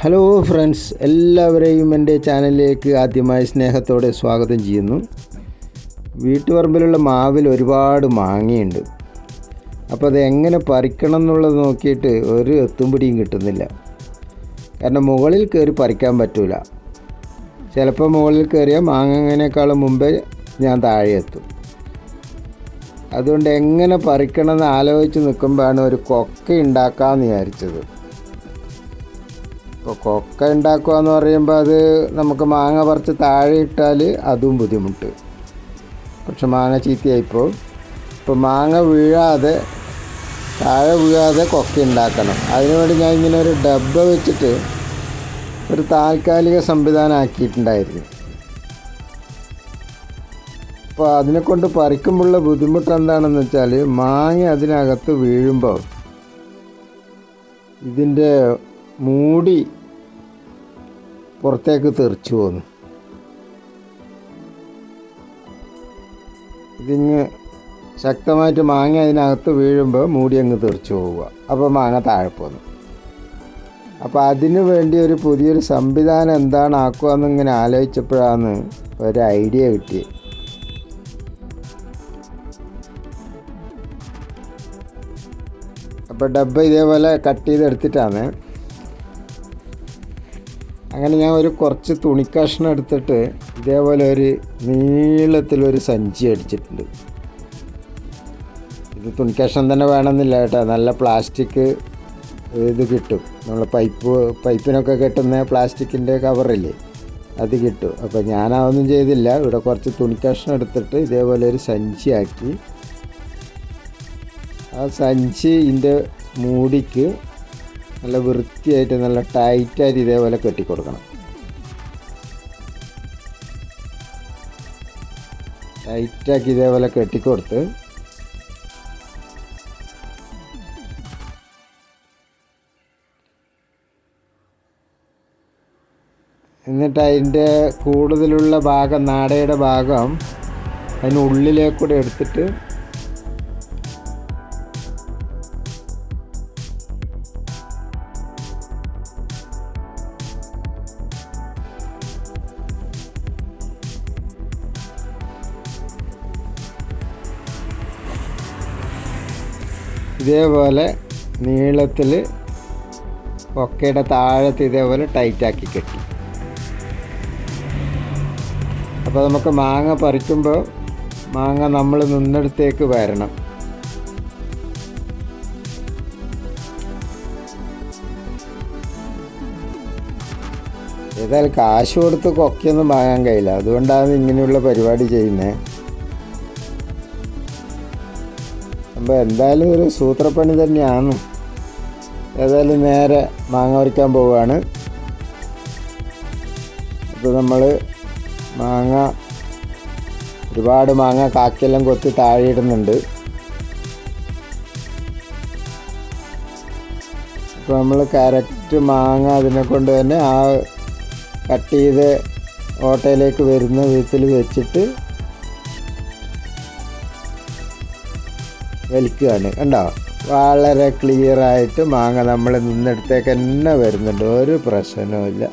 Hello friends, എല്ലാവരെയും എൻ്റെ ചാനലിലേക്ക് ആദ്യമായി സ്നേഹത്തോടെ സ്വാഗതം ചെയ്യുന്നു. വീട്ടുപറമ്പിലുള്ള മാവിൽ ഒരുപാട് മാങ്ങയുണ്ട്. അപ്പോൾ അത് എങ്ങനെ പറിക്കണം എന്നുള്ളത് നോക്കിയിട്ട് ഒരു എത്തും പിടിയും കിട്ടുന്നില്ല. കാരണം മുകളിൽ കയറി പറിക്കാൻ പറ്റില്ല. ചിലപ്പോൾ മുകളിൽ കയറിയാൽ മാങ്ങേനേക്കാളും മുമ്പേ ഞാൻ താഴെ എത്തും. അതുകൊണ്ട് എങ്ങനെ പറിക്കണമെന്ന് ആലോചിച്ച് നിൽക്കുമ്പോഴാണ് ഒരു കൊക്ക ഉണ്ടാക്കാമെന്ന് വിചാരിച്ചത്. ഇപ്പോൾ കൊക്ക ഉണ്ടാക്കുക എന്ന് പറയുമ്പോൾ അത് നമുക്ക് മാങ്ങ പറിച്ച് താഴെ ഇട്ടാൽ അതും ബുദ്ധിമുട്ട്. പക്ഷെ മാങ്ങ ചീത്തയായിപ്പോൾ ഇപ്പോൾ മാങ്ങ വീഴാതെ താഴെ വീഴാതെ കൊക്ക ഉണ്ടാക്കണം. അതിനുവേണ്ടി ഞാൻ ഇങ്ങനെ ഒരു ഡബ്ബ വെച്ചിട്ട് ഒരു താൽക്കാലിക സംവിധാനം ആക്കിയിട്ടുണ്ടായിരുന്നു. അപ്പോൾ അതിനെക്കൊണ്ട് പറിക്കുമ്പോഴുള്ള ബുദ്ധിമുട്ട് എന്താണെന്ന് വെച്ചാൽ, മാങ്ങ അതിനകത്ത് വീഴുമ്പോൾ ഇതിൻ്റെ മൂടി പുറത്തേക്ക് തെറിച്ചു പോകുന്നു. ഇതിങ്ങ് ശക്തമായിട്ട് മാങ്ങ അതിനകത്ത് വീഴുമ്പോൾ മൂടി അങ്ങ് തെറിച്ചു പോവുക. അപ്പോൾ മാങ്ങ താഴെ പോകുന്നു. അപ്പോൾ അതിനു വേണ്ടി ഒരു പുതിയൊരു സംവിധാനം എന്താണ് ആക്കുക എന്നിങ്ങനെ ആലോചിച്ചപ്പോഴാണ് ഒരു ഐഡിയ കിട്ടിയത്. അപ്പോൾ ഡബ്ബ ഇതേപോലെ കട്ട് ചെയ്തെടുത്തിട്ടാണ്. അങ്ങനെ ഞാൻ കുറച്ച് തുണിക്കഷ്ണം എടുത്തിട്ട് ഇതേപോലെ ഒരു നീളത്തിലൊരു സഞ്ചി അടിച്ചിട്ടുണ്ട്. ഇത് തുണിക്കഷ്ണം തന്നെ വേണമെന്നില്ല കേട്ടോ, നല്ല പ്ലാസ്റ്റിക് ഇത് കിട്ടും. നമ്മൾ പൈപ്പിനൊക്കെ കെട്ടുന്ന പ്ലാസ്റ്റിക്കിൻ്റെ കവറില്ലേ, അത് കിട്ടും. അപ്പോൾ ഞാനതൊന്നും ചെയ്തില്ല. ഇവിടെ കുറച്ച് തുണിക്കഷ്ണം എടുത്തിട്ട് ഇതേപോലെ ഒരു സഞ്ചിയാക്കി ആ സഞ്ചി ഇതിൻ്റെ മൂടിക്ക് നല്ല വൃത്തിയായിട്ട് നല്ല ടൈറ്റായിട്ട് ഇതേപോലെ കെട്ടിക്കൊടുക്കണം. ടൈറ്റാക്കി ഇതേപോലെ കെട്ടിക്കൊടുത്ത് എന്നിട്ട് അതിൻ്റെ കൂടുതലുള്ള ഭാഗം, നാടയുടെ ഭാഗം അതിനുള്ളിലേക്കൂടെ എടുത്തിട്ട് ഇതേപോലെ നീളത്തിൽ കൊക്കയുടെ താഴത്ത് ഇതേപോലെ ടൈറ്റാക്കി കെട്ടി. അപ്പോൾ നമുക്ക് മാങ്ങ പറിക്കുമ്പോൾ മാങ്ങ നമ്മൾ നിന്നിടത്തേക്ക് വരണം. ഏതായാലും കാശ് കൊടുത്ത് കൊക്കയൊന്നും വാങ്ങാൻ കഴിയില്ല. അതുകൊണ്ടാണ് ഇങ്ങനെയുള്ള പരിപാടി ചെയ്യുന്നത്. അപ്പോൾ എന്തായാലും ഒരു സൂത്രപ്പണി തന്നെയാണ്. ഏതായാലും നേരെ മാങ്ങ പറിക്കാൻ പോവുകയാണ്. അപ്പോൾ നമ്മൾ ഒരുപാട് മാങ്ങ കാക്കെല്ലാം കൊത്തി താഴെ ഇടുന്നുണ്ട്. അപ്പോൾ നമ്മൾ കറക്റ്റ് മാങ്ങ അതിനെ കൊണ്ട് തന്നെ ആ കട്ട് ചെയ്ത് ഓട്ടയിലേക്ക് വരുന്ന വിധത്തിൽ വെച്ചിട്ട് വലിക്കുകയാണ്. കണ്ടോ, വളരെ ക്ലിയറായിട്ട് മാങ്ങ നമ്മൾ നിന്നിടത്തേക്ക് തന്നെ വരുന്നുണ്ട്. ഒരു പ്രശ്നവുമില്ല.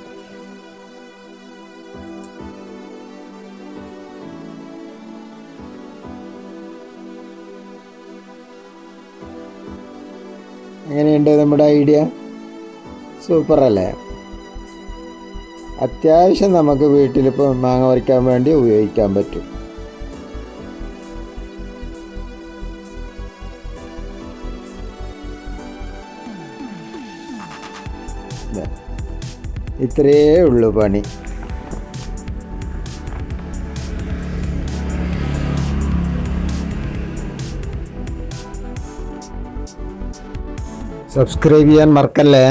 എങ്ങനെയുണ്ട് നമ്മുടെ ഐഡിയ? സൂപ്പറല്ലേ? അത്യാവശ്യം നമുക്ക് വീട്ടിലിപ്പോൾ മാങ്ങ പറിക്കാൻ വേണ്ടി ഉപയോഗിക്കാൻ പറ്റും. ഇത്രയേ ഉള്ളൂ പണി. സബ്സ്ക്രൈബ് ചെയ്യാൻ മറക്കല്ലേ.